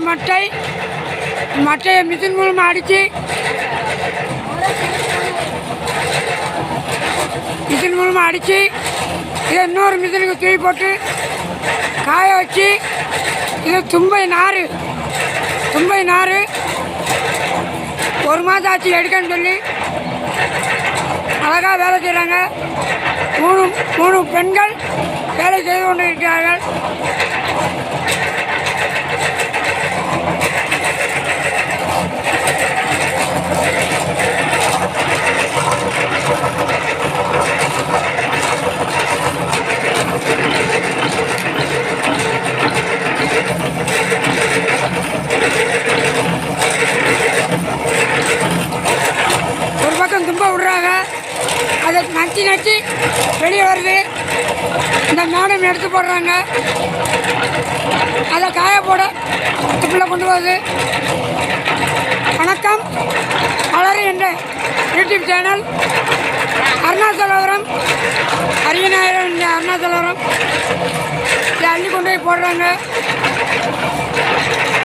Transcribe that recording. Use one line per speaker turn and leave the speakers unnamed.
மட்டையை மிஷின் மூலமாக அடித்து இதை இன்னொரு மிஷினுக்கு தூக்கி போட்டு காய வச்சு இது தும்பை நார் ஒரு மாதம் ஆச்சு எடுக்கன்னு சொல்லி அழகாக வேலை செய்கிறாங்க. மூணு பெண்கள் வேலை செய்து கொண்டு இருக்கிறார்கள். ஒரு பக்கம் தும்ப விடுறாங்க, அதை நச்சு வெளியே வருது. இந்த மேடம் எடுத்து போடுறாங்க, அதை காய போட துப்பில் கொண்டு வருது. வணக்கம், மலர் என்ற யூடியூப் சேனல். அருணாச்சலபுரம் அரியநாயகன் அருணாச்சலபுரம் இதை அள்ளி கொண்டு போய் போடுறாங்க.